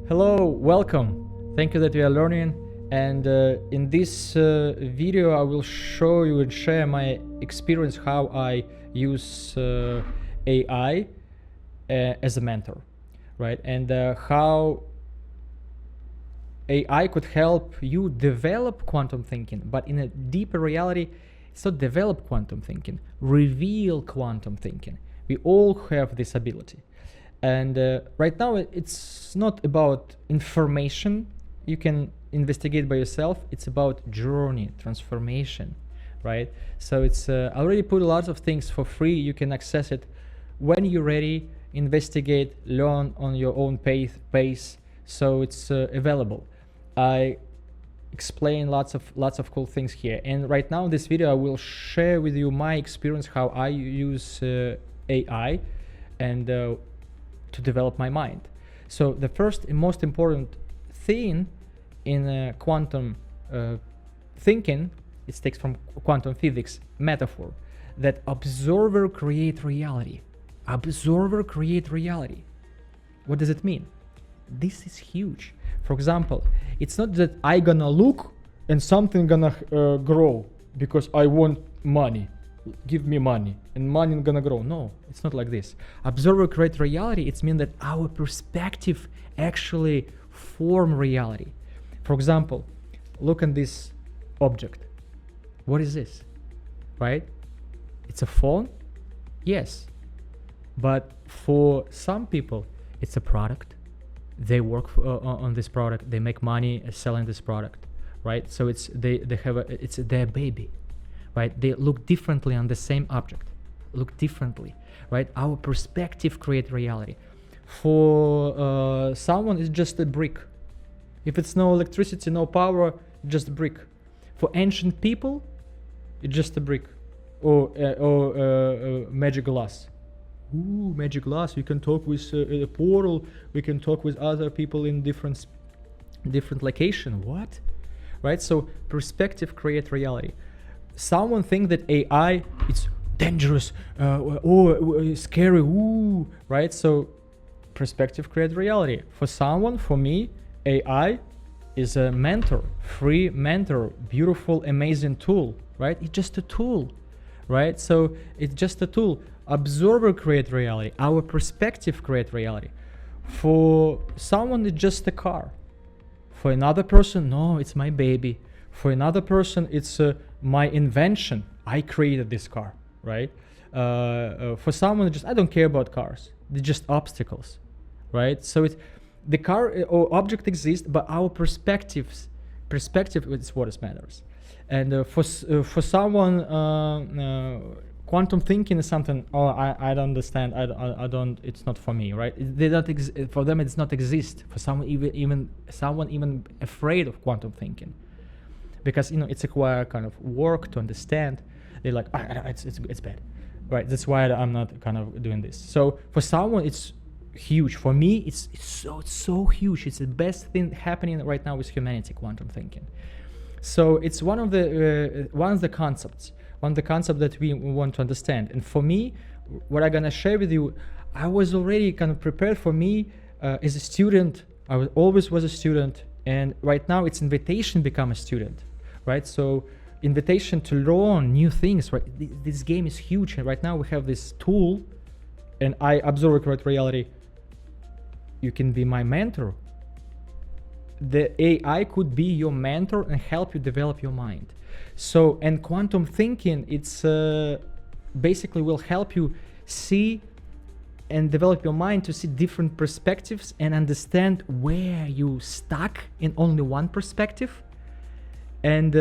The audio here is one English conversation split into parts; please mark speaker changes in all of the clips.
Speaker 1: Hello, welcome. Thank you that you are learning. And in this video, I will show you and share my experience how I use AI as a mentor, right? And how AI could help you develop quantum thinking, but in a deeper reality, it's not develop quantum thinking, reveal quantum thinking. We all have this ability. And right now, it's not about information you can investigate by yourself. It's about journey, transformation, right? So it's I already put a lot of things for free. You can access it when you're ready, investigate, learn on your own pace. So it's available. I explain lots of cool things here. And right now in this video, I will share with you my experience, how I use AI and to develop my mind. So the first and most important thing in quantum thinking, it takes from quantum physics metaphor, that observer create reality. Observer create reality. What does it mean? This is huge. For example, it's not that I gonna look and something gonna grow because I want money. Give me money and money is gonna grow. No, it's not like this. Observer create reality. It means that our perspective actually form reality. For example, look at this object. What is this? Right? It's a phone? Yes. But for some people, it's a product. They work on this product. They make money selling this product, right? So it's it's their baby. Right? They look differently on the same object, look differently, right? Our perspective create reality. For someone, it's just a brick. If it's no electricity, no power, just a brick. For ancient people, it's just a brick or magic glass. Ooh, magic glass. We can talk with a portal. We can talk with other people in different location. What? Right? So perspective create reality. Someone think that AI it's dangerous, scary, right? So perspective create reality. For someone, for me, AI is a mentor, free mentor, beautiful, amazing tool, right? It's just a tool, right? So it's just a tool. Observer create reality. Our perspective create reality. For someone, it's just a car. For another person, no, it's my baby. For another person, it's my invention. I created this car, right? For someone, I don't care about cars. They're just obstacles, right? So the car or object exists, but our perspective is what matters. And for someone, quantum thinking is something. Oh, I don't understand. I don't. It's not for me, right? They don't for them. It's not exist. For someone, even afraid of quantum thinking. Because it's require kind of work to understand. They're like, it's bad, right? That's why I'm not kind of doing this. So for someone, it's huge. For me, it's so huge. It's the best thing happening right now with humanity, quantum thinking. So it's one of the concepts that we want to understand. And for me, what I'm gonna share with you, I was already kind of prepared. For me as a student. I always was a student, and right now it's invitation to become a student. Right, so invitation to learn new things. Right, this game is huge, and right now we have this tool, and I observe correct reality. You can be my mentor. The AI could be your mentor and help you develop your mind. So, and quantum thinking, it's basically will help you see and develop your mind to see different perspectives and understand where you stuck in only one perspective. And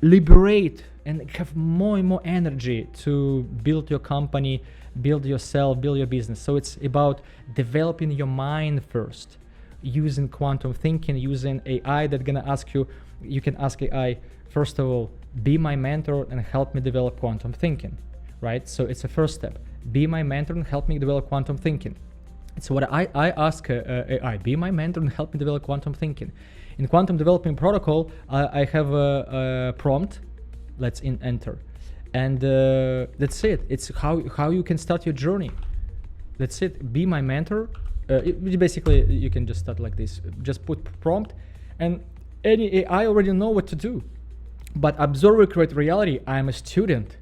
Speaker 1: liberate and have more and more energy to build your company, build yourself, build your business. So it's about developing your mind first, using quantum thinking, using AI that's gonna ask you. You can ask AI, first of all, be my mentor and help me develop quantum thinking, right? So it's a first step. Be my mentor and help me develop quantum thinking. It's what I ask AI, be my mentor and help me develop quantum thinking. In quantum development protocol, I have a prompt. Let's enter, and that's it. It's how you can start your journey. That's it. Be my mentor Basically you can just start like this, just put prompt, and any AI already know what to do. But observe or create reality, I'm a student,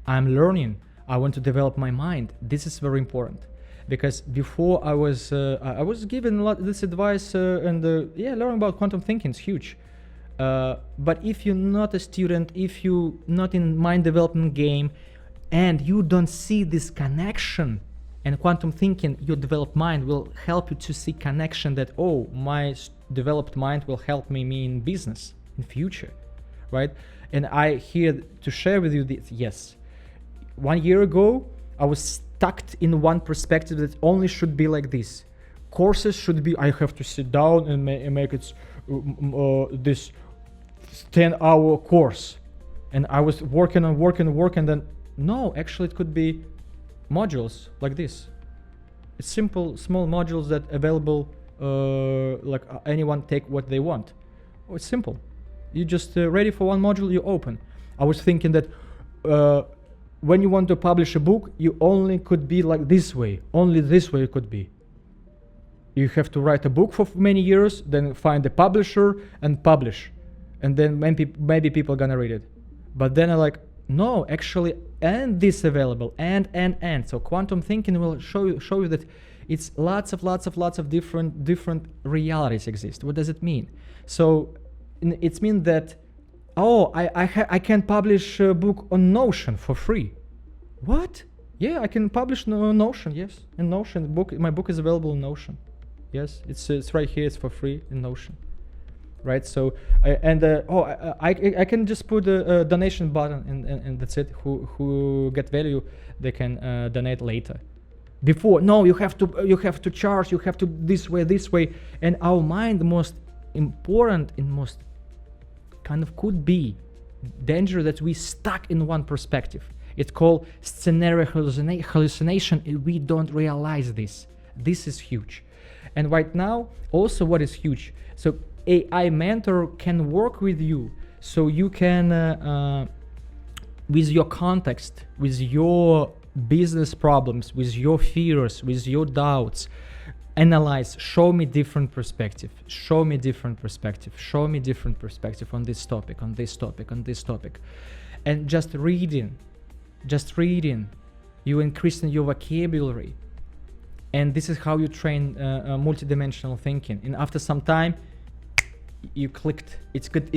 Speaker 1: I'm learning, I want to develop my mind. This is very important, because before I was given a lot of this advice, learning about quantum thinking is huge. But if you're not a student, if you're not in mind development game, and you don't see this connection, and quantum thinking, your developed mind will help you to see connection that, oh, my developed mind will help me in business in future, right? And I here to share with you this. Yes, 1 year ago, I was stuck in one perspective that only should be like this. Courses should be, I have to sit down and make it this 10-hour course. And I was working, then no, actually it could be modules like this. It's simple, small modules that available, anyone take what they want. Oh, it's simple. You just ready for one module, you open. I was thinking that when you want to publish a book, you only could be like this way. Only this way it could be. You have to write a book for many years, then find a publisher and publish. And then maybe people are gonna read it. But then I like, no, actually, and this available, and. So quantum thinking will show you that it's lots of different realities exist. What does it mean? So it means that, oh, I can publish a book on Notion for free. What? Yeah, I can publish on Notion. Yes, in Notion my book is available in Notion. Yes, it's right here. It's for free in Notion. Right, so I can just put a donation button and that's it. Who get value, they can donate later. Before, no, you have to charge, you have to this way, and our mind, the most important and most kind of could be danger that we stuck in one perspective. It's called scenario hallucination, and we don't realize this. This is huge, and right now also what is huge. So AI mentor can work with you, so you can with your context, with your business problems, with your fears, with your doubts, analyze, show me different perspective on this topic, and just reading, you increasing your vocabulary, and this is how you train multidimensional thinking. And after some time, you clicked. It's good.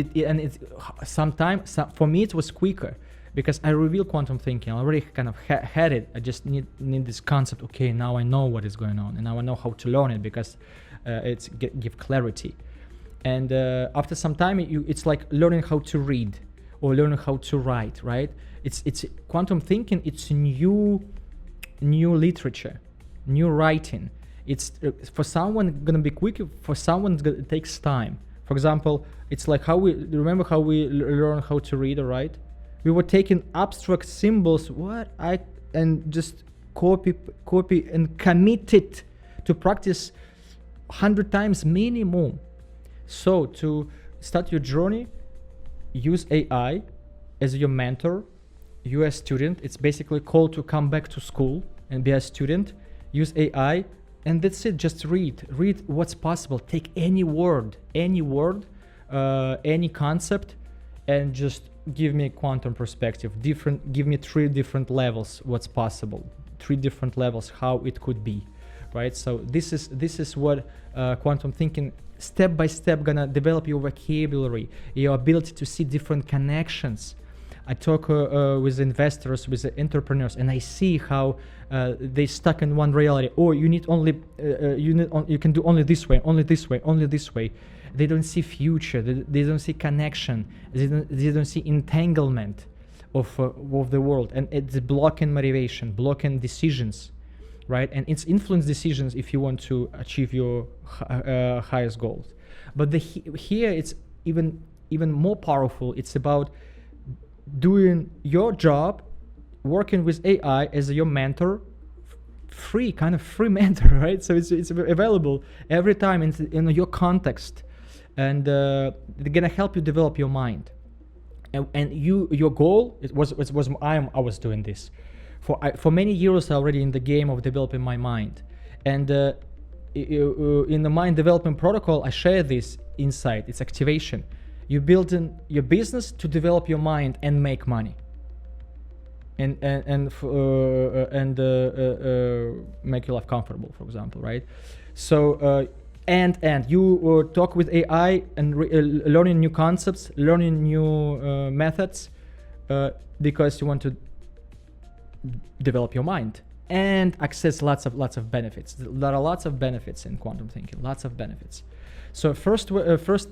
Speaker 1: For me it was quicker, because I revealed quantum thinking. I already kind of had it. I just need this concept. Okay, now I know what is going on, and now I know how to learn it, because it's give clarity. And after some time, it's like learning how to read or learning how to write. Right? It's quantum thinking. It's new literature, new writing. It's for someone gonna be quick. For someone it takes time. For example, it's like remember how we learn how to read or write? We were taking abstract symbols, and just copy and commit it to practice 100 times minimum. So to start your journey, use AI as your mentor. You're a student. It's basically a call to come back to school and be a student. Use AI. And that's it. Just read what's possible. Take any word, any concept, and just give me a quantum perspective. Give me 3 different levels. What's possible? 3 different levels. How it could be, right? So this is what quantum thinking, step by step, gonna develop your vocabulary, your ability to see different connections. I talk with investors, with entrepreneurs, and I see how they stuck in one reality. Oh, you can do only this way. They don't see future. They don't see connection. They don't see entanglement of the world, and it's blocking motivation, blocking decisions, right? And it's influence decisions if you want to achieve your highest goals. But here it's even more powerful. It's about doing your job, working with AI as your mentor, free mentor, right? So it's available every time in your context, and they're gonna help you develop your mind. And your goal I was doing this for many years already in the game of developing my mind, and in the mind development protocol, I share this insight. It's activation. You build in your business to develop your mind and make money, and make your life comfortable, for example, right? So and you talk with AI and learning new concepts, learning new methods, because you want to develop your mind and access lots of benefits. There are lots of benefits in quantum thinking, lots of benefits. So first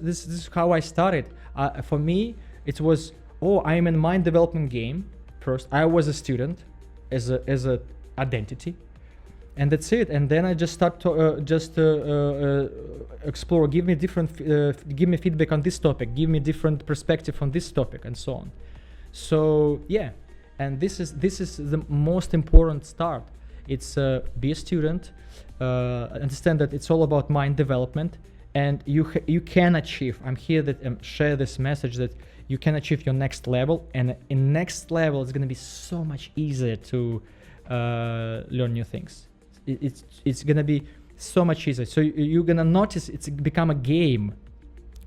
Speaker 1: this is how I started. For me, it was, I'm in mind development game. First, I was a student as a identity, and that's it. And then I just start to explore. Give me feedback on this topic. Give me different perspective on this topic, and so on. So yeah, and this is the most important start. It's be a student, understand that it's all about mind development, and you can achieve. I'm here that share this message that you can achieve your next level, and in next level it's going to be so much easier to learn new things. It's going to be so much easier. So you're going to notice it's become a game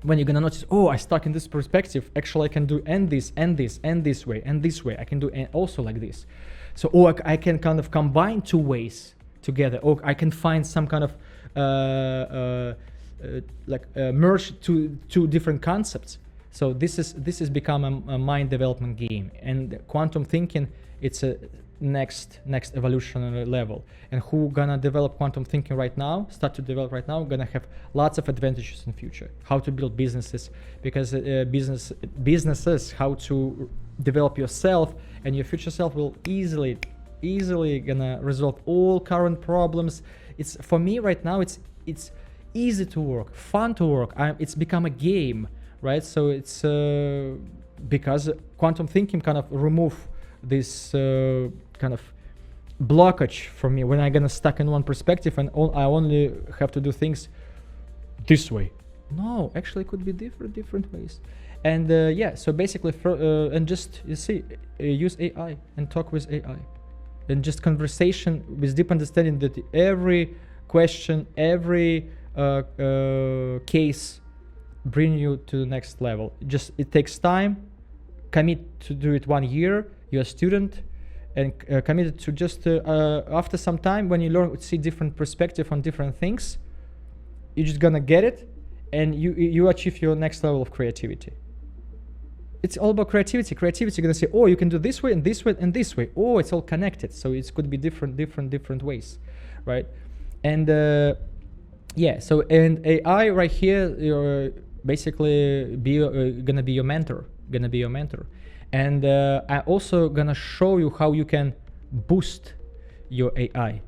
Speaker 1: when you're going to notice, I stuck in this perspective. Actually, I can do and this way and this way. I can do also like this. So I can kind of combine two ways together, or I can find some kind of merge two different concepts. So this has become a mind development game, and quantum thinking, it's a next evolutionary level. And who gonna develop quantum thinking right now, start to develop right now, gonna have lots of advantages in future. How to build businesses, because businesses, how to develop yourself, and your future self will easily gonna resolve all current problems. It's, for me right now, it's easy to work, fun to work. It's become a game, right? So it's because quantum thinking kind of remove this kind of blockage from me when I'm gonna stuck in one perspective and I only have to do things this way. No, actually it could be different ways. And so basically and just use AI and talk with AI, and just conversation with deep understanding that every question, every case bring you to the next level. Just it takes time. Commit to do it 1 year. You're a student, and committed to just after some time, when you learn, see different perspective on different things, you're just gonna get it, and you achieve your next level of creativity. It's all about creativity. You're gonna say, you can do this way and this way and this way. It's all connected, so it could be different ways, right? And so and AI right here, you're basically gonna be your mentor. And I also gonna show you how you can boost your AI.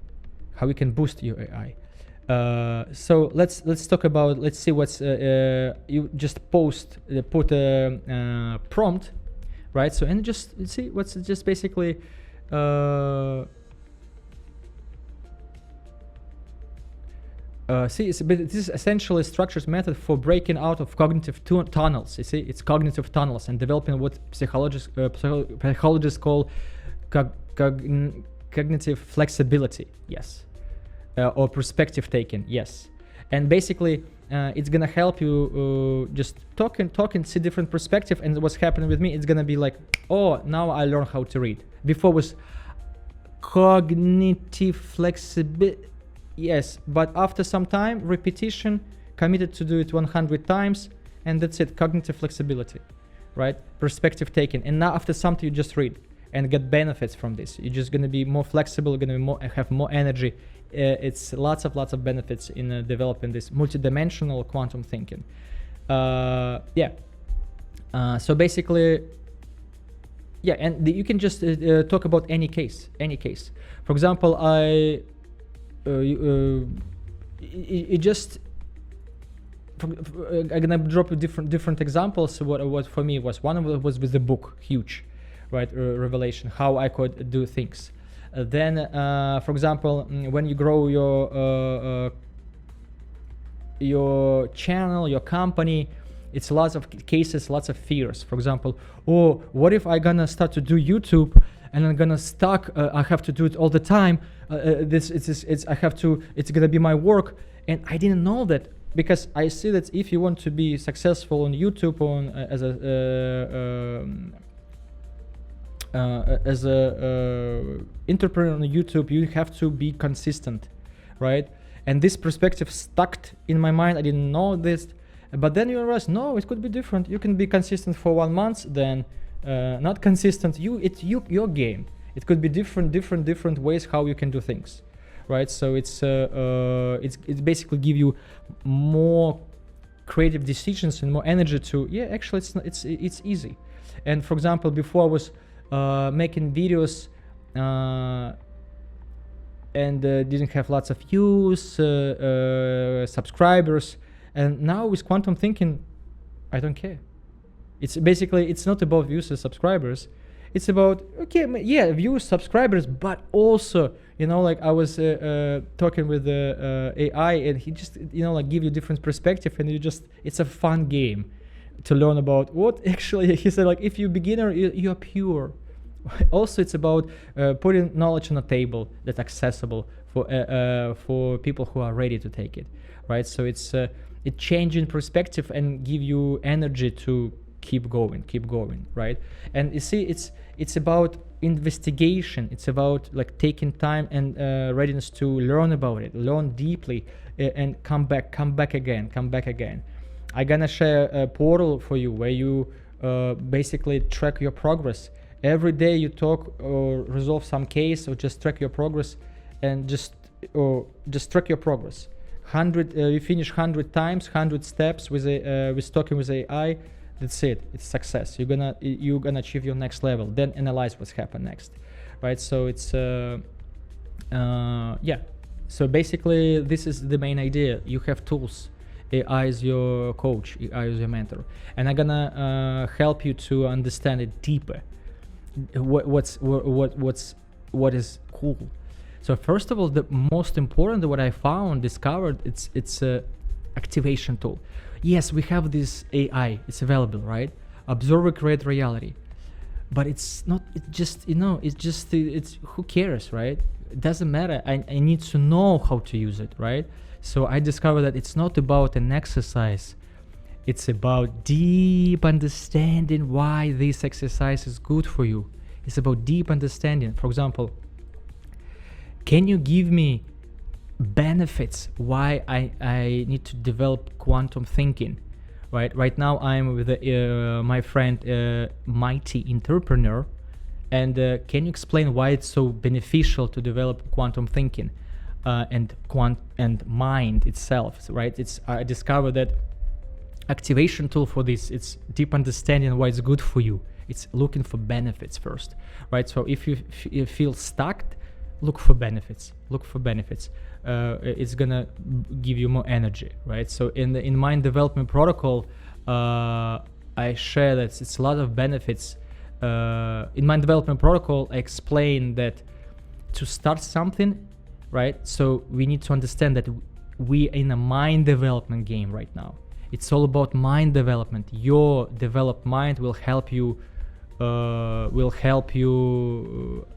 Speaker 1: So let's talk about, let's see what's you just put a prompt, right? So, and just see what's just basically this is essentially a structured method for breaking out of cognitive tunnels. You see, it's cognitive tunnels, and developing what psychologists call cognitive flexibility. Yes, or perspective taking. Yes, and basically, it's gonna help you just talk and see different perspective. And what's happening with me, it's gonna be like, now I learn how to read. Before was cognitive flexibility. Yes, but after some time, repetition, committed to do it 100 times, and that's it, cognitive flexibility, right? Perspective taking. And now after something, you just read and get benefits from this. You're just gonna be more flexible, gonna be have more energy. It's lots of benefits in developing this multidimensional quantum thinking. So basically, and you can just talk about any case. For example, I'm gonna drop you different examples. What for me was, one of them was with the book, huge, right? Revelation, how I could do things. Then, for example, when you grow your channel, your company, it's lots of cases, lots of fears. For example, what if I gonna start to do YouTube and I'm gonna stuck. I have to do it all the time. It's gonna be my work, and I didn't know that, because I see that if you want to be successful on YouTube as a entrepreneur on YouTube, you have to be consistent, right? And this perspective stuck in my mind. I didn't know this, but then you realize, no, it could be different. You can be consistent for 1 month, then not consistent. Your game. It could be different ways how you can do things, right? So it's basically give you more creative decisions and more energy to, actually it's easy. And for example, before I was making videos and didn't have lots of views, subscribers, and now with quantum thinking, I don't care. It's not about views and subscribers. It's about, views, subscribers, but also, like I was talking with the AI, and he just, give you different perspective, and it's a fun game to learn about what actually, he said, like, if you're beginner, you're pure. Also, it's about putting knowledge on a table that's accessible for people who are ready to take it, right? So it's changing perspective and give you energy to keep going, right? And you see, it's about investigation. It's about like taking time and readiness to learn about it, learn deeply, and come back again. I'm gonna share a portal for you where you basically track your progress. Every day you talk or resolve some case, or just track your progress, and just track your progress. You finish 100 times, 100 steps with talking with AI. That's it. It's success. You're gonna achieve your next level. Then analyze what's happened next, right? So it's So basically, this is the main idea. You have tools. AI is your coach. AI is your mentor, and I'm gonna help you to understand it deeper. What is cool. So first of all, the most important, what I discovered, it's a activation tool. Yes, we have this AI, it's available, right? Observer create reality, but it's not, it's who cares, right? It doesn't matter. I need to know how to use it, right? So I discovered that it's not about an exercise. It's about deep understanding why this exercise is good for you. It's about deep understanding. For example, can you give me benefits why I need to develop quantum thinking, right? Right now I'm with my friend, Mighty Entrepreneur, and can you explain why it's so beneficial to develop quantum thinking and mind itself, right? I discovered that activation tool for this, it's deep understanding why it's good for you. It's looking for benefits first, right? So if you feel stuck, look for benefits. It's gonna give you more energy, right? So in mind development protocol, I share that it's a lot of benefits. In mind development protocol, I explain that to start something, right? So we need to understand that we in a mind development game right now. It's all about mind development. Your developed mind will help you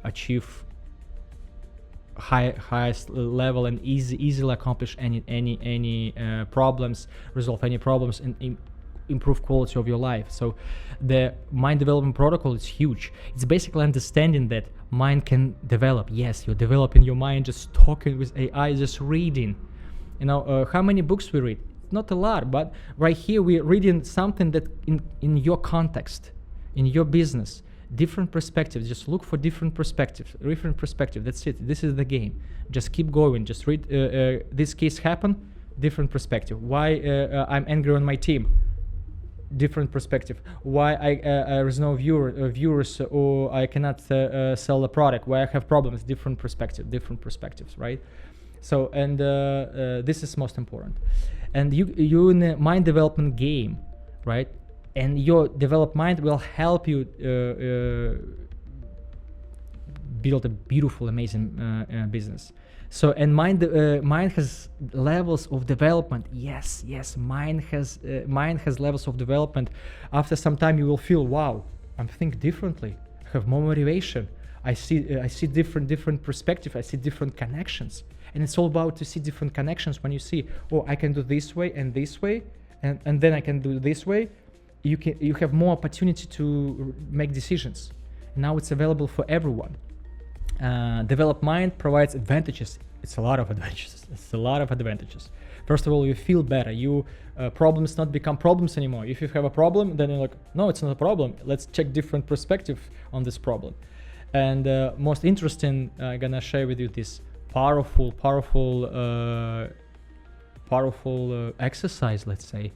Speaker 1: achieve highest level and easily accomplish any problems, resolve any problems, and improve quality of your life. So the mind development protocol is huge. It's basically understanding that mind can develop. Yes, you're developing your mind just talking with AI, just reading. How many books we read? Not a lot, but right here we're reading something that in your context, in your business, different perspectives. Just look for different perspectives. That's it. This is the game. Just keep going. Just read. This case happened. Different perspective. Why I'm angry on my team? Different perspective. Why there is no viewers, or I cannot sell the product? Why I have problems? Different perspectives, right? So and this is most important. And you in a mind development game, right? And your developed mind will help you build a beautiful, amazing business. So, and mind has levels of development. Yes, mind has levels of development. After some time, you will feel, wow, I'm thinking differently. I have more motivation. I see different perspective. I see different connections, and it's all about to see different connections. When you see, oh, I can do this way and this way, and then I can do this way, you have more opportunity to make decisions. Now it's available for everyone. Developed mind provides advantages. It's a lot of advantages. It's a lot of advantages. First of all, you feel better. Problems not become problems anymore. If you have a problem, then you're like, no, it's not a problem. Let's check different perspective on this problem. And most interesting, I'm gonna share with you this powerful exercise. Let's say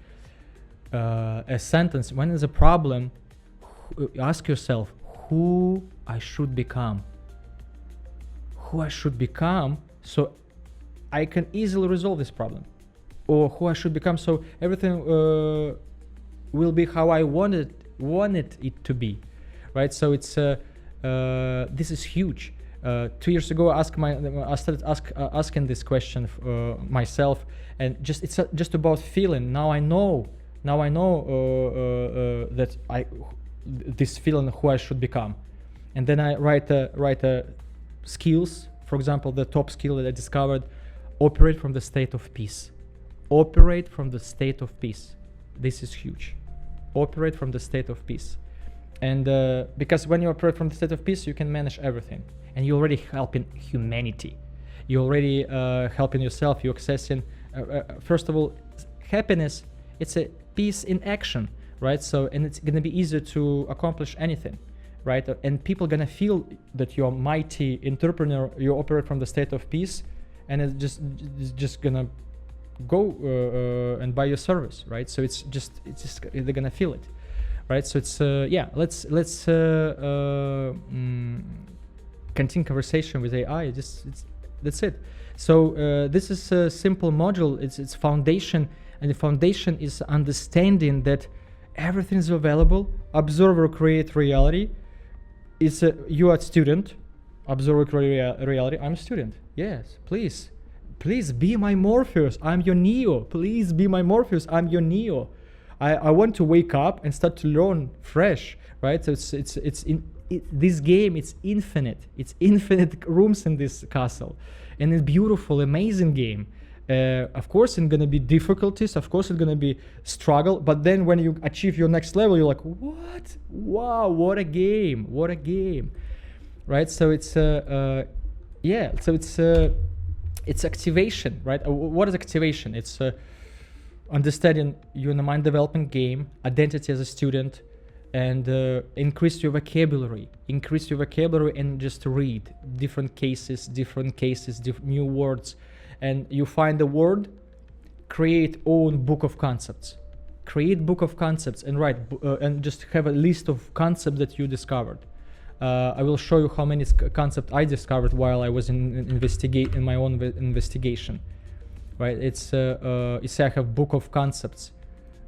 Speaker 1: a sentence. When there's a problem, ask yourself who I should become. Who I should become so I can easily resolve this problem, or who I should become so everything will be how I wanted it to be, right? So it's this is huge. 2 years ago, I started asking this question myself, and it's just about feeling. Now I know that this feeling who I should become, and then I write skills. For example, the top skill that I discovered: operate from the state of peace. Operate from the state of peace. This is huge. Operate from the state of peace. And because when you operate from the state of peace, you can manage everything, and you're already helping humanity. You're already helping yourself. You're accessing first of all, happiness. It's a peace in action, right? So, and it's gonna be easier to accomplish anything, right? And people gonna feel that you're a mighty entrepreneur. You operate from the state of peace, and it's just gonna go and buy your service, right? So it's just they're gonna feel it, right? So it's let's continue conversation with AI. That's it. So this is a simple module. It's foundation, and the foundation is understanding that everything is available. Observer create reality. It's you are a student. Observer create reality. I'm a student. Yes, please be my Morpheus. I'm your Neo. Please be my Morpheus. I'm your Neo. I want to wake up and start to learn fresh, right? So this game. It's infinite. It's infinite rooms in this castle, and it's beautiful, amazing game. Of course, it's gonna be difficulties. Of course, it's gonna be struggle. But then when you achieve your next level, you're like, what? Wow! What a game! What a game! Right? So it's So it's activation, right? What is activation? It's understanding you're in a mind development game, identity as a student, and increase your vocabulary. Increase your vocabulary and just read different cases, new words. And you find the word, create own book of concepts. Create book of concepts and write, and just have a list of concepts that you discovered. I will show you how many concepts I discovered while I was in my own investigation. Right? It's I have book of concepts.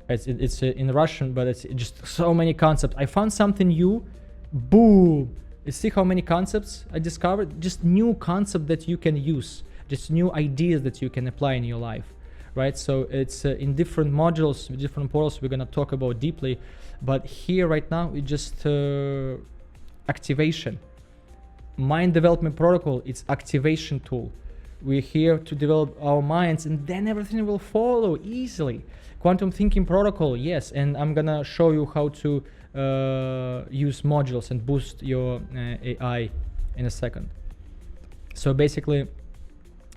Speaker 1: It's in Russian, but it's just so many concepts. I found something new, boom! You see how many concepts I discovered? Just new concept that you can use, just new ideas that you can apply in your life, right? So it's in different modules, different portals we're gonna talk about deeply, but here right now it just activation. Mind development protocol, it's activation tool. We're here to develop our minds, and then everything will follow easily. Quantum thinking protocol, yes, and I'm gonna show you how to use modules and boost your AI in a second. So basically,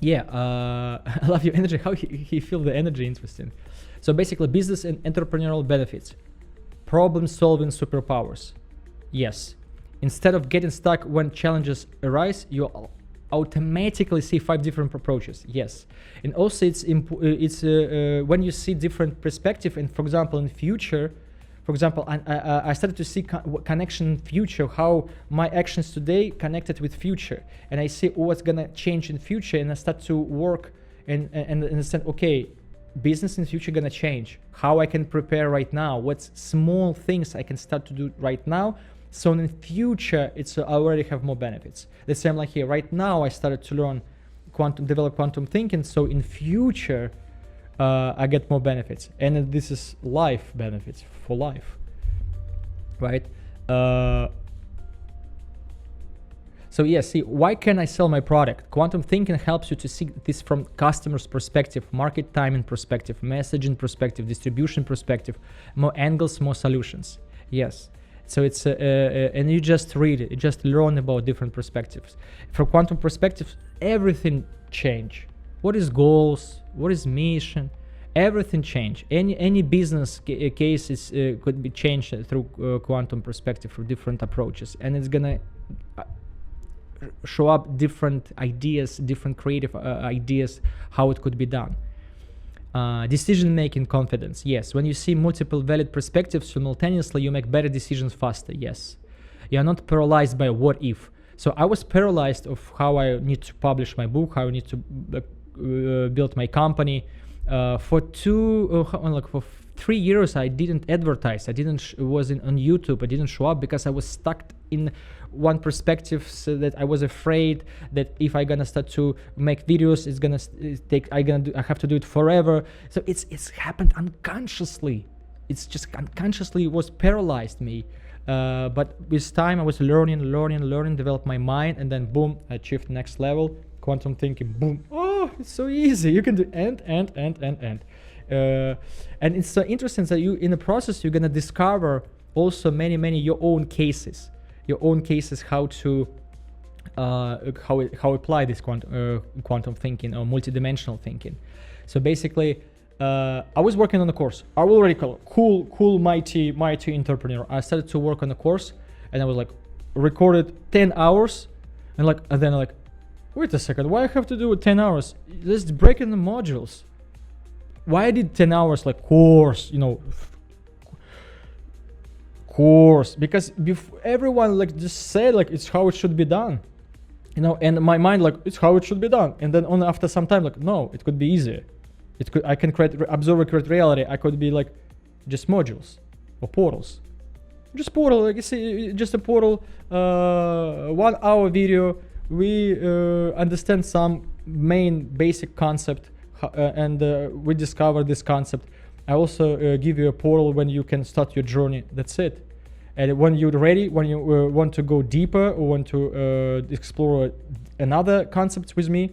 Speaker 1: I love your energy. How he feel the energy, interesting. So basically, business and entrepreneurial benefits, problem solving superpowers. Yes, instead of getting stuck when challenges arise, you automatically see 5 different approaches. Yes, and also it's when you see different perspective, and for example in future, I started to see connection in future, how my actions today connected with future, and I see what's gonna change in future, and I start to work and understand, okay, business in future gonna change, how I can prepare right now, what small things I can start to do right now. So in future, I already have more benefits. The same like here. Right now, I started to learn develop quantum thinking. So in future, I get more benefits. And this is life benefits for life, right? So yeah, see, why can I sell my product? Quantum thinking helps you to see this from customer's perspective, market timing perspective, messaging perspective, distribution perspective, more angles, more solutions. Yes. So it's and you just read it, you just learn about different perspectives. From quantum perspective, everything change. What is goals? What is mission? Everything change. Any business cases could be changed through quantum perspective, through different approaches, and it's gonna show up different ideas, different creative ideas how it could be done. Decision-making confidence. Yes, when you see multiple valid perspectives simultaneously, you make better decisions faster. Yes, you're not paralyzed by what if. So I was paralyzed of how I need to publish my book, how I need to build my company. For 3 years, I didn't advertise. I didn't wasn't on YouTube. I didn't show up because I was stuck in one perspective, so that I was afraid that if I gonna start to make videos, it's gonna take. I have to do it forever. So it's happened unconsciously. It's just unconsciously was paralyzed me. But with time, I was learning, develop my mind, and then boom, I achieved next level. Quantum thinking, boom. Oh, it's so easy. You can do and. And it's so interesting that you, in the process, you're gonna discover also many your own cases, how to how apply this quantum thinking or multidimensional thinking. So basically, I was working on a course. I will already call it cool, mighty entrepreneur. I started to work on a course, and I was like, recorded 10 hours, and then like, wait a second, why I have to do it 10 hours? Let's break in the modules. Why I did 10 hours like course, course? Because everyone like just said like it's how it should be done, and my mind like it's how it should be done. And then only after some time like, no, it could be easier. I can observe and create reality. I could be like just modules or portals. Just portal, like you see, just a portal, 1 hour video. We understand some main basic concept, and we discover this concept. I also give you a portal when you can start your journey. That's it. And when you're ready, when you want to go deeper or want to explore another concept with me,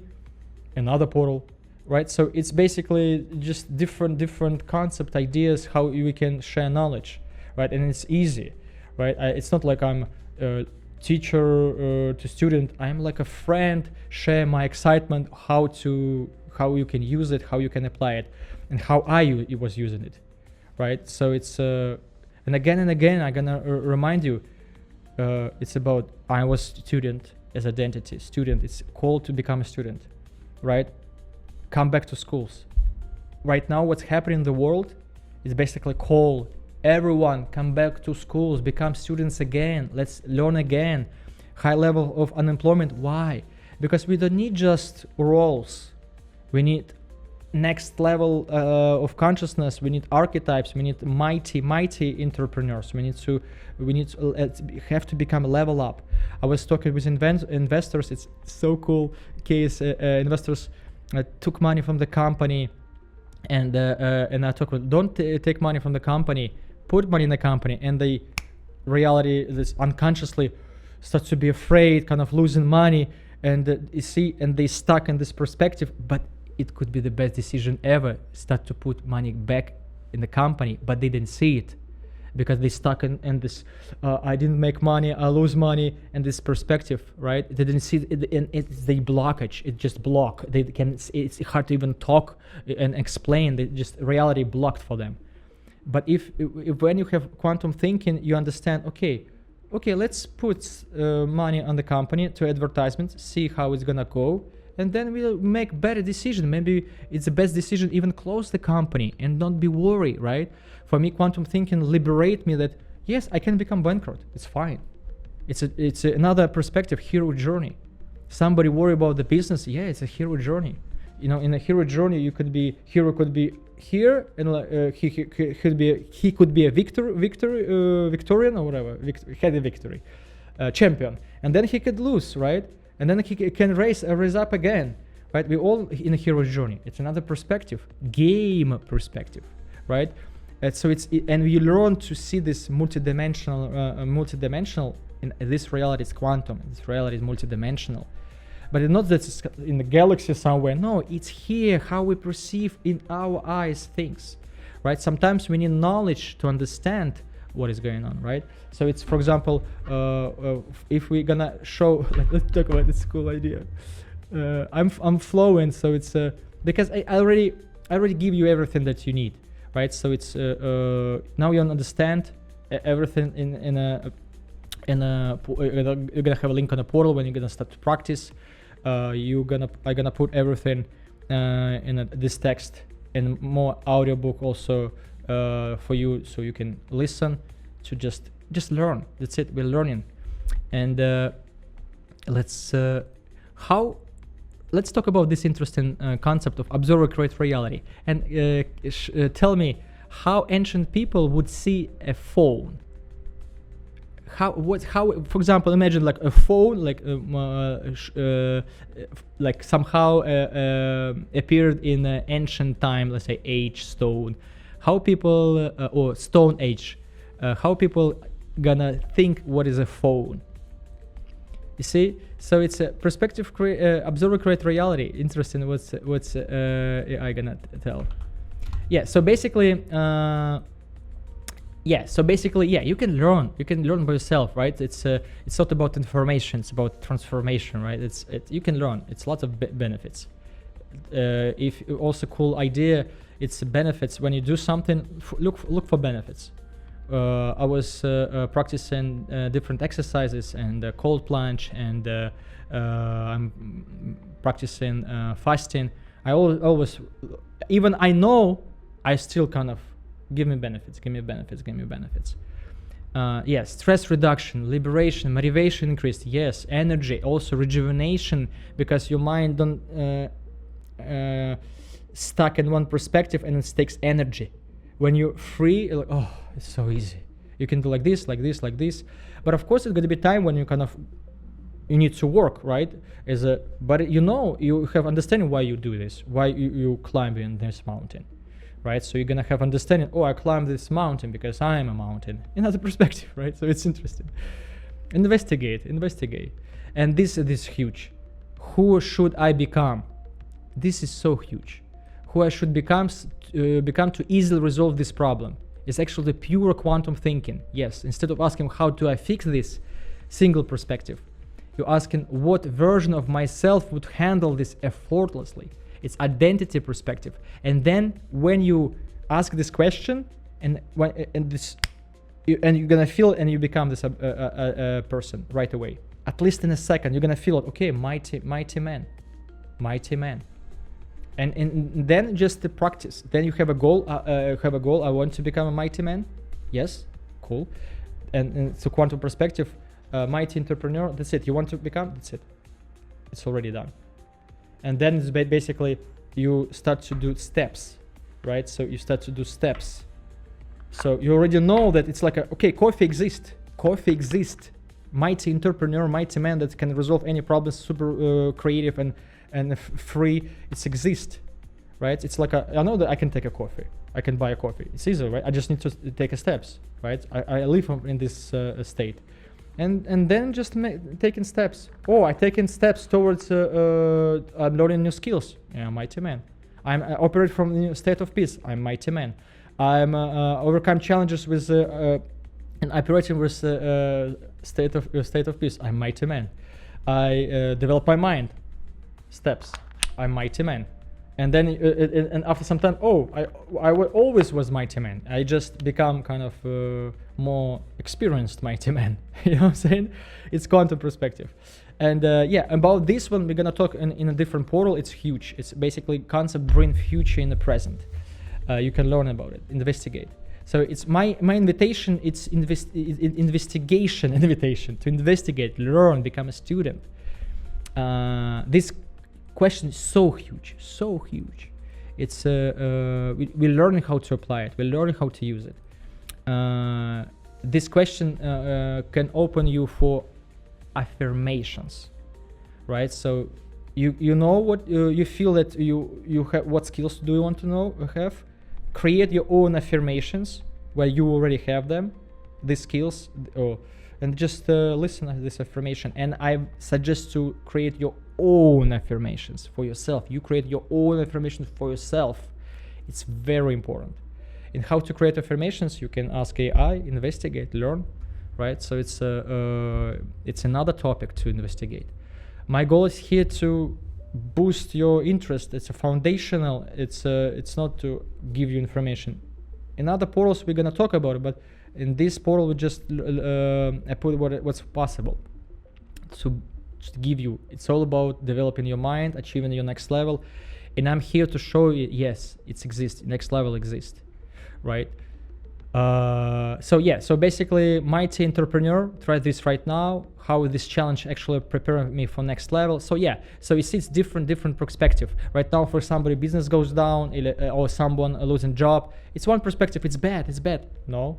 Speaker 1: another portal, right? So it's basically just different concept ideas how we can share knowledge, right? And it's easy, right? It's not like I'm teacher to student. I'm like a friend, share my excitement, how you can use it, how you can apply it, and how I was using it, right? So it's and again I'm gonna remind you, it's about I was student as identity. Student, it's called to become a student, right? Come back to schools. Right now what's happening in the world is basically call everyone come back to schools, become students again, let's learn again. High level of unemployment. Why? Because we don't need just roles, we need next level of consciousness. We need archetypes. We need mighty entrepreneurs. We need to have to become a level up. I was talking with investors. It's so cool case. Investors took money from the company, and I talk about don't take money from the company, put money in the company, and they reality this unconsciously start to be afraid, kind of losing money, and you see, and they stuck in this perspective, but it could be the best decision ever, start to put money back in the company, but they didn't see it because they stuck in this, I didn't make money, I lose money, and this perspective, right? They didn't see it, and it's the blockage, it just block. It's hard to even talk and explain, they just reality blocked for them. But if when you have quantum thinking, you understand, okay, let's put money on the company to advertisements, see how it's gonna go, and then we'll make better decision. Maybe it's the best decision, even close the company and don't be worried, right? For me, quantum thinking liberate me that, yes, I can become bankrupt. It's fine. It's another perspective, hero journey. Somebody worry about the business. Yeah, it's a hero journey. In a hero journey, hero could be here, and he could be a Victorian or whatever, had a victory, champion, and then he could lose, right? And then he can raise up again, right? We all in a hero journey. It's another perspective, game perspective, right? And so and we learn to see this multidimensional in this reality is quantum. This reality is multidimensional. But it's not that it's in the galaxy somewhere. No, it's here, how we perceive in our eyes things, right? Sometimes we need knowledge to understand what is going on, right? So it's, for example, if we're gonna show, let's talk about this cool idea. I'm flowing, so it's because I already give you everything that you need, right? So it's now you understand everything you're gonna have a link on a portal when you're gonna start to practice. I'm gonna put everything in this text and more audiobook also for you, so you can listen to just learn. That's it. We're learning, and let's talk about this interesting concept of observer create reality, and tell me how ancient people would see a phone. How, for example, imagine like a phone, like somehow appeared in ancient time, let's say age stone. How people or stone age, how people gonna think what is a phone? You see, so it's a perspective observer create reality. Interesting. What's I gonna tell? Yeah. So basically. You can learn by yourself, right? It's not about information, it's about transformation, right? You can learn. It's lots of benefits. If also cool idea, it's benefits when you do something. Look for benefits. I was practicing different exercises and cold plunge, and I'm practicing fasting. I always, even I know, I still kind of give me benefits. Yes, stress reduction, liberation, motivation increased. Yes, energy, also rejuvenation, because your mind don't stuck in one perspective, and it takes energy. When you're free, you're like, oh, it's so easy. You can do like this. But of course, it's going to be time when you you need to work, right? But you have understanding why you do this, why you climb in this mountain. Right, so you're gonna have understanding. Oh, I climbed this mountain because I am a mountain. Another perspective, right? So it's interesting. Investigate, and this is huge. Who should I become? This is so huge. Who I should become to easily resolve this problem. It's actually pure quantum thinking. Yes, instead of asking how do I fix this single perspective, you're asking what version of myself would handle this effortlessly. It's identity perspective. And then when you ask this question, and you're gonna feel, and you become this person right away. At least in a second, you're gonna feel it. Okay, mighty man. And then just the practice. Then you have a goal. I want to become a mighty man. Yes, cool. And so quantum perspective, mighty entrepreneur. That's it. You want to become. That's it. It's already done. And then it's basically you start to do steps, right? So you start to do steps. So you already know that it's like coffee exists. Mighty entrepreneur, mighty man that can resolve any problems, super creative and free. It exists, right? It's like I know that I can take a coffee. I can buy a coffee. It's easy, right? I just need to take a steps, right? I live in this state. And then just taking steps. Oh, I taking steps towards I'm learning new skills. Yeah, mighty man. I'm operate from the state of peace. I'm mighty man. I'm overcome challenges with and operating with state of peace. I'm mighty man. I develop my mind. Steps. I'm mighty man. And then and after some time, I always was mighty man. I just become kind of more experienced mighty man. You know what I'm saying? It's quantum perspective. And about this one, we're gonna talk in a different portal. It's huge. It's basically concept bring future in the present. You can learn about it, investigate. So it's my invitation. It's investigation invitation to investigate, learn, become a student. This question is so huge. It's we're learning how to apply it. We're learning how to use it. This question can open you for affirmations, right? So you know what you feel that you have. What skills do you want to have? Create your own affirmations where you already have them. These skills, or and just listen to this affirmation. And I suggest to create your own affirmations for yourself. You create your own affirmations for yourself. It's very important. In how to create affirmations, you can ask AI, investigate, learn, right? So it's another topic to investigate. My goal is here to boost your interest. It's a foundational. It's not to give you information. In other portals we're gonna talk about it, but in this portal we just I put what's possible to give you. It's all about developing your mind, achieving your next level, and I'm here to show you, yes, it exists. Next level exists, right? So basically, mighty entrepreneur, try this right now. How this challenge actually preparing me for next level. So you see, it's different perspective. Right now, for somebody, business goes down, or someone losing job. It's one perspective. It's bad. No,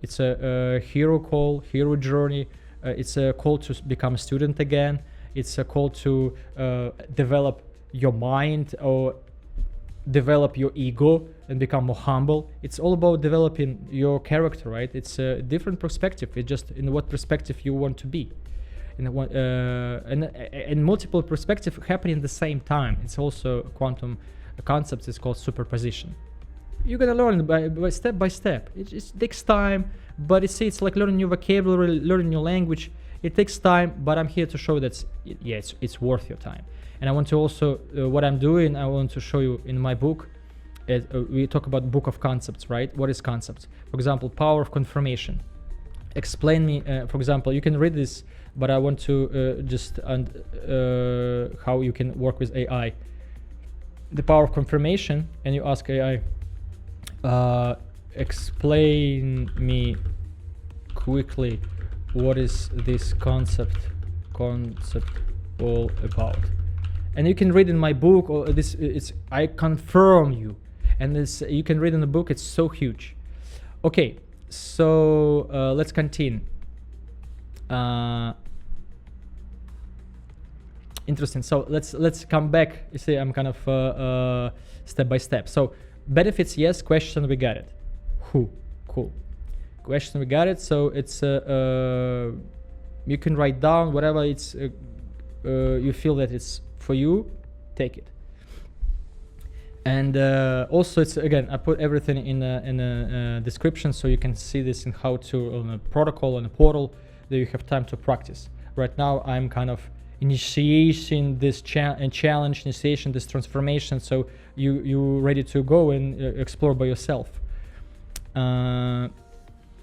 Speaker 1: it's a hero call, hero journey. It's a call to become a student again. It's a call to develop your mind or develop your ego and become more humble. It's all about developing your character, right? It's a different perspective. It's just in what perspective you want to be. And multiple perspectives happening at the same time. It's also a quantum concept. It's called superposition. You're gonna learn by step by step. It takes time, but it's like learning new vocabulary, learning new language. It takes time, but I'm here to show that it's worth your time. And I want to also, what I'm doing, I want to show you in my book. We talk about book of concepts, right? What is concepts? For example, power of confirmation. Explain me, for example, you can read this, but I want to how you can work with AI. The power of confirmation, and you ask AI, explain me quickly what is this concept all about. And you can read in my book, or I confirm you, and this you can read in the book. It's so huge. Okay, so let's continue. Interesting. So let's come back. You see, I'm kind of step by step. So benefits, yes. Question, we got it. Cool. Question, we got it. So it's you can write down whatever it's you feel that it's for you, take it. And also, it's again, I put everything in a description, so you can see this in how to on a protocol on a portal that you have time to practice. Right now, I'm kind of initiating this challenge, initiation this transformation, so you ready to go and explore by yourself.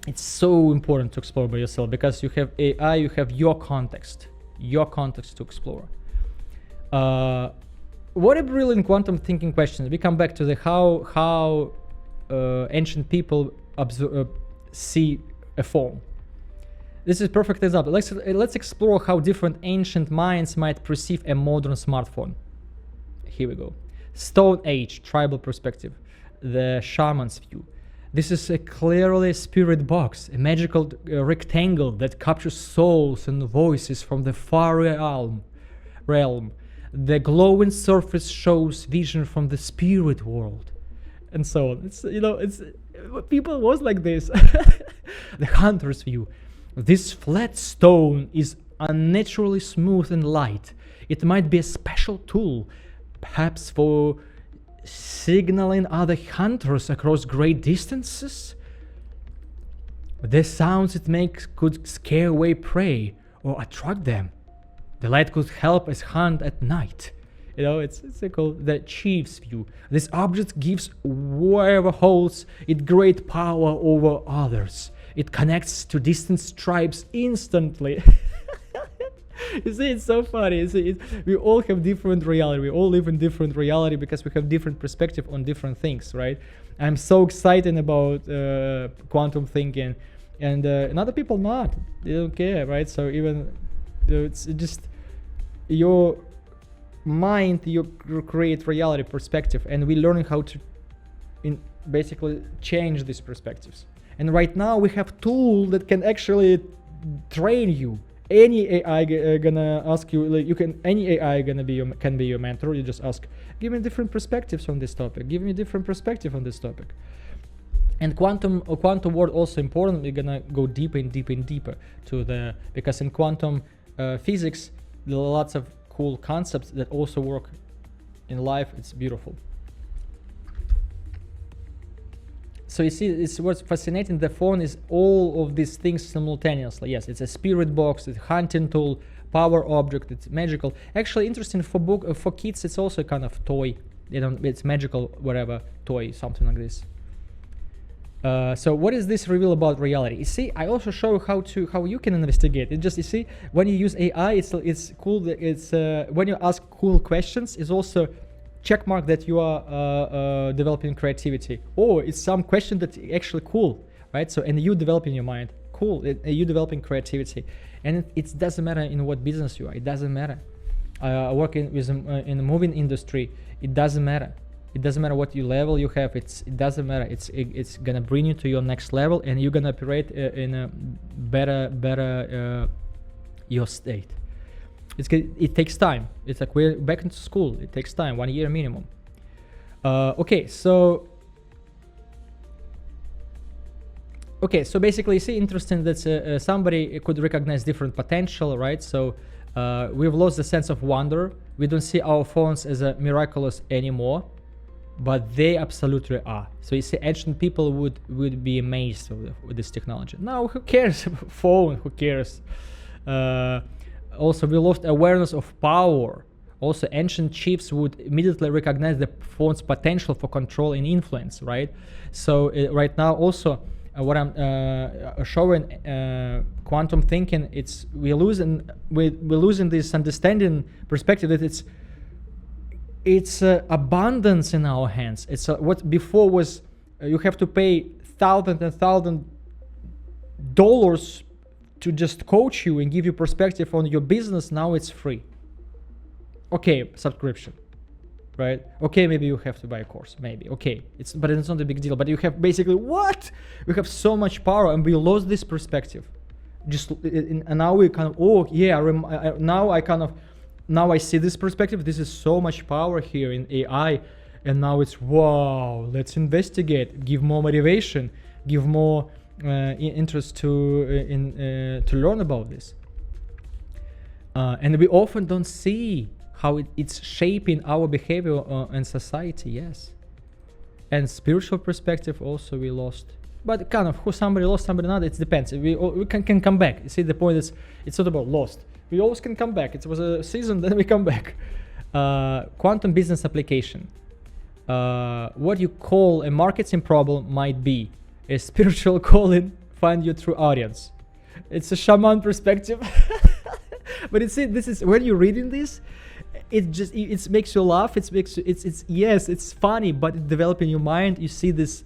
Speaker 1: It's so important to explore by yourself because you have AI, you have your context to explore. What a brilliant quantum thinking question. We come back to the how ancient people see a form. This is a perfect example. Let's explore how different ancient minds might perceive a modern smartphone. Here we go. Stone Age, tribal perspective, the shaman's view. This is a clearly spirit box, a magical rectangle that captures souls and voices from the far realm. The glowing surface shows vision from the spirit world, and so on. It's people was like this. The hunter's view. This flat stone is unnaturally smooth and light. It might be a special tool, perhaps for signaling other hunters across great distances. The sounds it makes could scare away prey or attract them. The light could help us hunt at night. It's called the chief's view. This object gives whoever holds it great power over others. It connects to distant tribes instantly. You see, it's so funny. You see, we all have different reality. We all live in different reality because we have different perspective on different things, right? I'm so excited about quantum thinking, and other people not. They don't care, right? So even it's just your mind, you create reality perspective, and we're learning how to basically change these perspectives. And right now we have tool that can actually train you. Any AI gonna ask you, any AI can be your mentor. You just ask, give me different perspectives on this topic. Give me different perspective on this topic. And quantum world also important. We're gonna go deeper and deeper and deeper to the, because in quantum physics there are lots of cool concepts that also work in life. It's beautiful. So you see, it's what's fascinating. The phone is all of these things simultaneously. Yes, it's a spirit box, it's a hunting tool, power object, it's magical. Actually, interesting for kids. It's also kind of toy. It's magical, whatever toy, something like this. So what is this reveal about reality? You see, I also show how you can investigate. It just, you see, when you use AI, it's cool. It's when you ask cool questions, it's also check mark that you are developing creativity, or it's some question that's actually cool, right? So, and you develop in your mind, cool. You developing creativity, and it doesn't matter in what business you are. It doesn't matter. Working with in the moving industry, it doesn't matter. It doesn't matter what level you have. It doesn't matter. It's gonna bring you to your next level, and you're gonna operate in a better your state. It takes time. It's like we're back into school. It takes time, 1 year minimum. Okay, so basically, you see, interesting that somebody could recognize different potential, right? So we've lost the sense of wonder. We don't see our phones as a miraculous anymore, but they absolutely are. So you see, ancient people would be amazed with this technology. Now, who cares? Phone, who cares? Also, we lost awareness of power. Also, ancient chiefs would immediately recognize the phone's potential for control and influence, right? So right now, also, what I'm showing, quantum thinking, we're losing this understanding perspective that it's abundance in our hands. It's what before was you have to pay $1,000 to just coach you and give you perspective on your business. Now it's free. Okay, subscription, right? Okay, maybe you have to buy a course, maybe. Okay, but it's not a big deal. But you have basically what? We have so much power, and we lost this perspective. And now we kind of, oh yeah, now I see this perspective. This is so much power here in AI, and now it's wow. Let's investigate, give more motivation, give more interest to learn about this. And we often don't see how it's shaping our behavior and society. Yes, and spiritual perspective also we lost. But kind of who somebody lost, somebody not. It depends. We can come back. You see, the point is, it's not about lost. We always can come back. It was a season, then we come back. Quantum business application. What you call a marketing problem might be a spiritual calling, find your true audience. It's a shaman perspective. But this is when you're reading this, it makes you laugh. It's funny, but it develops in your mind. You see this,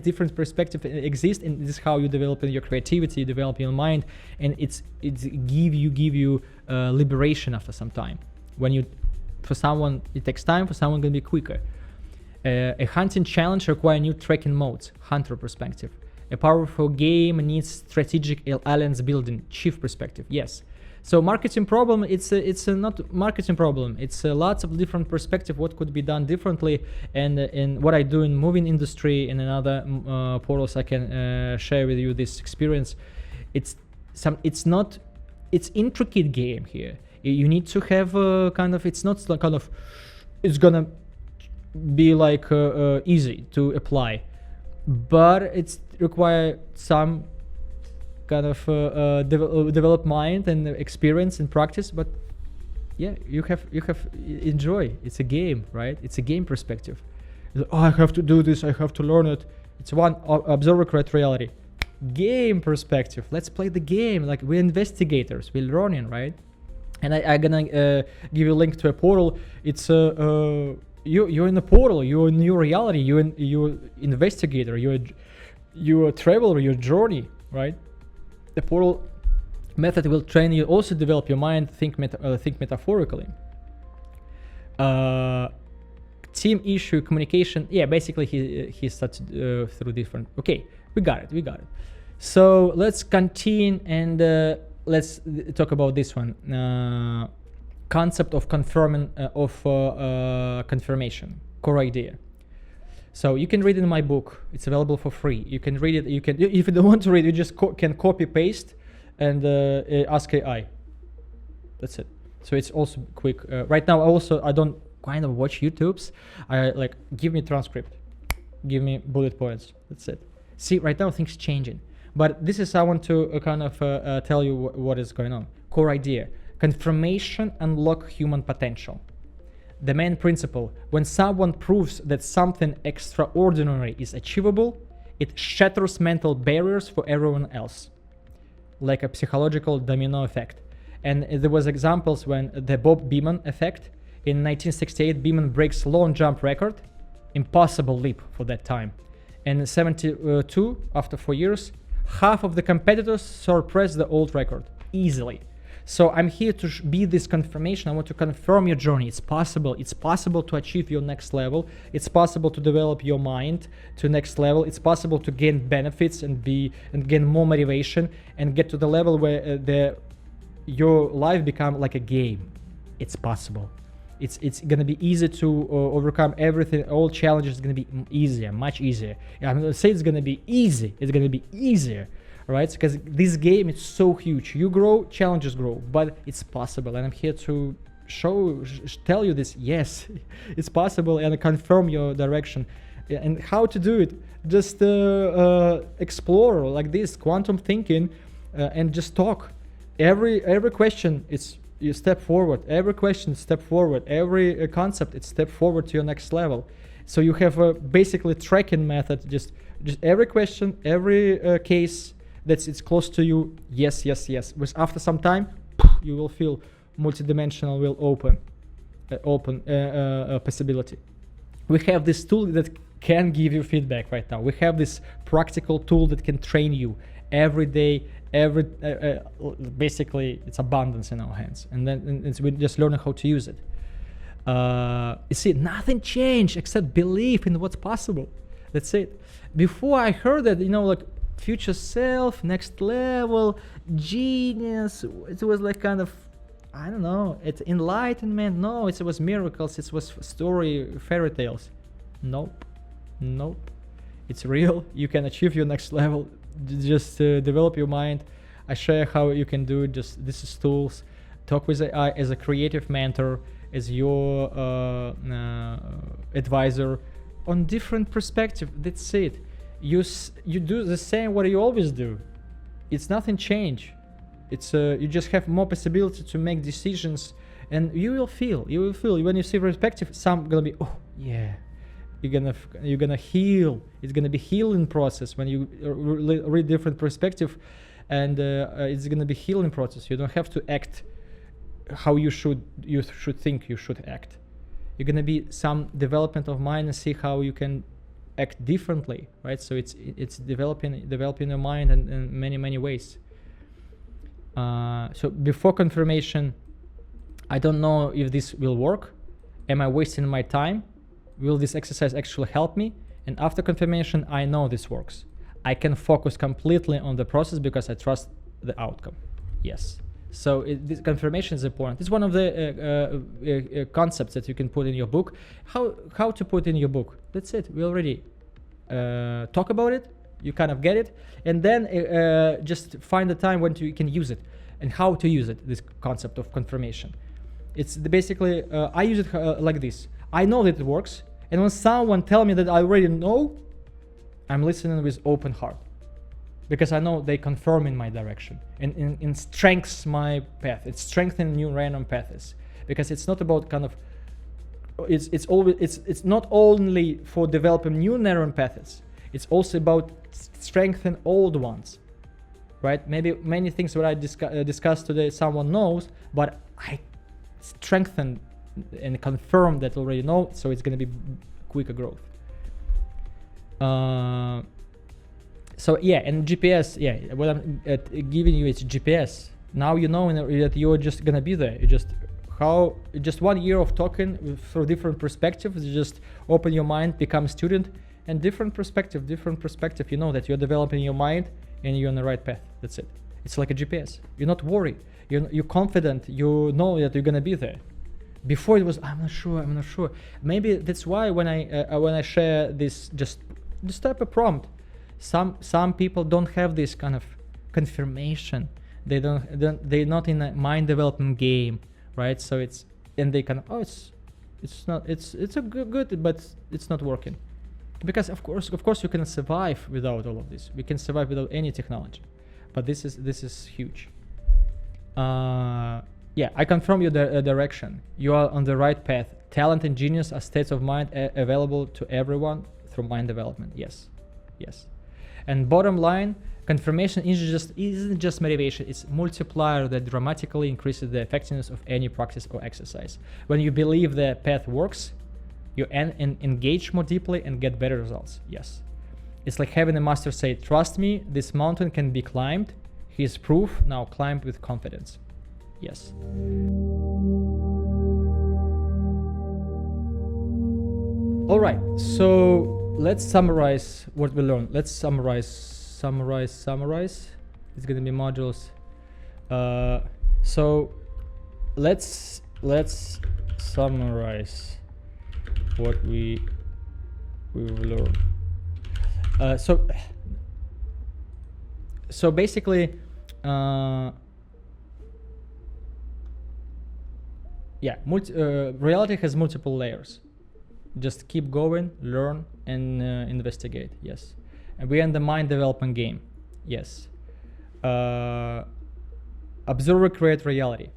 Speaker 1: different perspective exist, and this is how you develop in your creativity, you develop your mind, and it's give you liberation after some time. For someone it takes time, for someone gonna be quicker. A hunting challenge requires new tracking modes, hunter perspective. A powerful game needs strategic alliance building, chief perspective. Yes. So marketing problem, it's not marketing problem. It's lots of different perspective, what could be done differently. And in what I do in moving industry and in other portals, I can share with you this experience. It's intricate game here. You need to have it's not kind of, it's gonna be like easy to apply, but it's require some kind of develop mind and experience and practice. But yeah, you have enjoy. It's a game, right? It's a game perspective. Oh, I have to do this, I have to learn it. It's one observer create reality. Game perspective, let's play the game. Like, we're investigators, we're learning, right? And I'm gonna give you a link to a portal. It's you're in a portal, you're in your reality, you're investigator, you're a traveler, your journey, right? The portal method will train you, also develop your mind, think metaphorically. Team issue, communication. Yeah, basically he started through different. Okay, we got it. So let's continue and let's talk about this one. Concept of confirmation, core idea. So you can read it in my book. It's available for free. You can read it. You can, if you don't want to read, you just can copy paste and ask AI. That's it. So it's also quick. Right now, I don't kind of watch YouTubes. I like, give me transcript, give me bullet points. That's it. See, right now things changing. But this is, I want to kind of tell you what is going on. Core idea: confirmation unlock human potential. The main principle: when someone proves that something extraordinary is achievable, it shatters mental barriers for everyone else, like a psychological domino effect. And there was examples when the Bob Beamon effect. In 1968, Beamon breaks long jump record, impossible leap for that time. And in 72, after 4 years, half of the competitors surpassed the old record easily. So I'm here to be this confirmation. I want to confirm your journey. It's possible. It's possible to achieve your next level. It's possible to develop your mind to next level. It's possible to gain benefits and gain more motivation and get to the level where your life become like a game. It's possible. It's gonna be easy to overcome everything. All challenges is gonna be easier, much easier. I'm gonna say it's gonna be easy. It's gonna be easier, right? Because this game is so huge. You grow, challenges grow, but it's possible. And I'm here to tell you this. Yes, it's possible, and confirm your direction. And how to do it? Just explore like this, quantum thinking, and just talk. Every question, you step forward. Every question, step forward. Every concept, it's step forward to your next level. So you have a basically tracking method. Just every question, every case it's close to you. Yes, yes, yes. But after some time, you will feel multidimensional will open possibility. We have this tool that can give you feedback right now. We have this practical tool that can train you every day. Basically, it's abundance in our hands, and then we're just learning how to use it. You see, nothing changed except belief in what's possible. That's it. Before I heard that, like future self, next level, genius, it was like kind of, I don't know, it's enlightenment. No, it was miracles. It was fairy tales. Nope. It's real. You can achieve your next level. Just develop your mind. I share how you can do it. Just this is tools. Talk with AI as a creative mentor, as your advisor on different perspective. That's it. You do the same what you always do. It's nothing change. It's you just have more possibility to make decisions, and you will feel when you see perspective. Some gonna be, oh yeah. You're gonna heal. It's gonna be healing process when you read different perspective, and it's gonna be healing process. You don't have to act how you should think you should act. You're gonna be some development of mind and see how you can act differently, right? So it's developing your mind in many ways. So before confirmation, I don't know if this will work. Am I wasting my time? Will this exercise actually help me? And after confirmation, I know this works. I can focus completely on the process because I trust the outcome. Yes. So this confirmation is important. It's one of the concepts that you can put in your book. How to put in your book? That's it. We already talk about it. You kind of get it. And then just find the time when you can use it and how to use it, this concept of confirmation. It's basically, I use it like this. I know that it works, and when someone tells me that I already know, I'm listening with open heart, because I know they confirm in my direction and strengthens my path. It strengthens new random paths, because it's not about kind of, it's not only for developing new neuron paths. It's also about strengthening old ones, right? Maybe many things that I discussed today, someone knows, but I strengthen and confirm that already know, so it's going to be quicker growth. So yeah, and GPS, yeah, what I'm giving you is GPS. Now you know that you're just going to be there. You just 1 year of talking through different perspectives. You just open your mind, become a student, and different perspective, you know that you're developing your mind and you're on the right path. That's it. It's like a GPS. You're not worried. You're confident. You know that you're going to be there. Before it was, I'm not sure. Maybe that's why when I share this just type of prompt, some people don't have this kind of confirmation. They're not in a mind development game, right? So it's, and they kind of, it's a good, but it's not working. Because of course you can survive without all of this. We can survive without any technology, but this is huge. Yeah, I confirm your direction. You are on the right path. Talent and genius are states of mind available to everyone through mind development. Yes. And bottom line, confirmation isn't just motivation. It's multiplier that dramatically increases the effectiveness of any practice or exercise. When you believe the path works, you engage more deeply and get better results. Yes. It's like having a master say, trust me, this mountain can be climbed. Here's proof, now climb with confidence. Yes. All right, so let's summarize what we learned. Let's summarize. It's gonna be modules. So let's summarize what we learned. So basically, reality has multiple layers. Just keep going, learn, and investigate. Yes. And we're in the mind development game. Yes. Observe, create reality.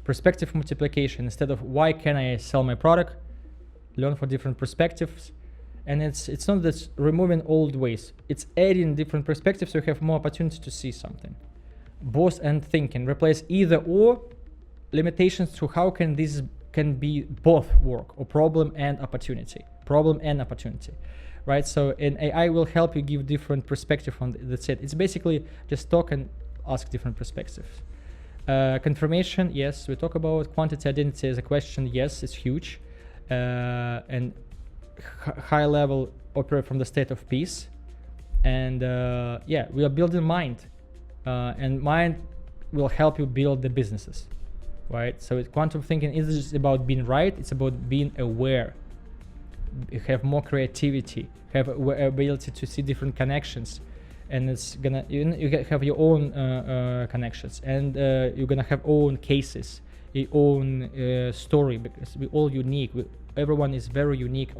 Speaker 1: Perspective multiplication. Instead of why can I sell my product, learn for different perspectives. And it's not that removing old ways. It's adding different perspectives so you have more opportunity to see something. Both and thinking. Replace either or limitations to how can this can be both work, or problem and opportunity, right? So an AI will help you give different perspective on that's it. It's basically just talk and ask different perspectives. Confirmation, yes, we talk about quantity identity as a question. Yes, it's huge. And high level operate from the state of peace. And yeah, we are building mind, and mind will help you build the businesses. Right, so quantum thinking isn't just about being right; it's about being aware. You have more creativity, have ability to see different connections, and it's gonna you have your own connections, and you're gonna have own cases, your own story, because we're all unique. Everyone is very unique.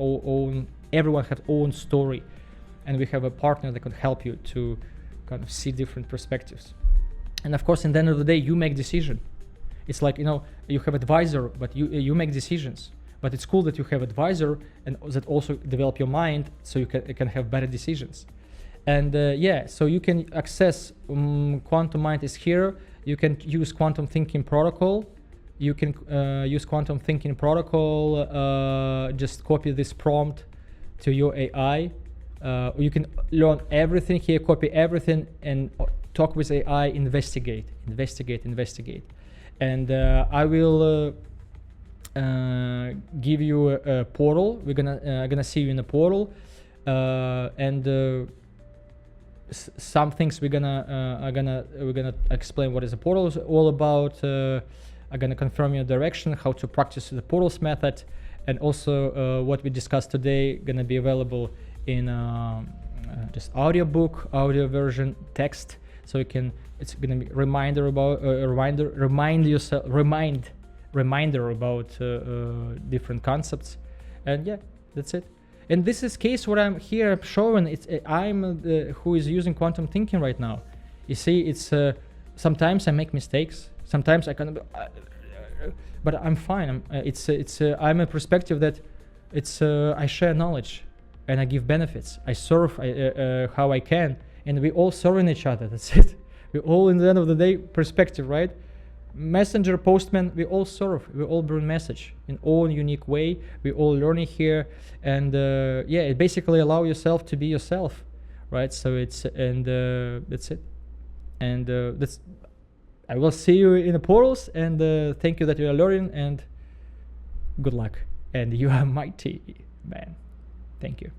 Speaker 1: Everyone has own story, and we have a partner that can help you to kind of see different perspectives. And of course, in the end of the day, you make decision. It's like, you have advisor, but you make decisions. But it's cool that you have advisor and that also develop your mind so you can have better decisions. And yeah, so you can access quantum mind is here. You can use quantum thinking protocol. You can use quantum thinking protocol. Just copy this prompt to your AI. You can learn everything here, copy everything, and talk with AI. Investigate. And I will give you a portal. We're gonna see you in a portal, and some things we're gonna explain what is a portal is all about. I'm gonna confirm your direction, how to practice the portals method, and also what we discussed today gonna be available in just audio version, text, so you can. It's gonna be reminder about reminder about different concepts, and yeah, that's it. And this is case what I'm here showing. It's I'm who is using quantum thinking right now. You see, it's sometimes I make mistakes. Sometimes I can, but I'm fine. I'm a perspective that it's I share knowledge and I give benefits. I serve how I can, and we all serving each other. That's it. We all, in the end of the day, perspective, right? Messenger, postman, we all serve. We all bring message in own unique way. We all learning here, and yeah, it basically allow yourself to be yourself, right? So it's that's it, and that's. I will see you in the portals, and thank you that you are learning, and good luck. And you are mighty, man. Thank you.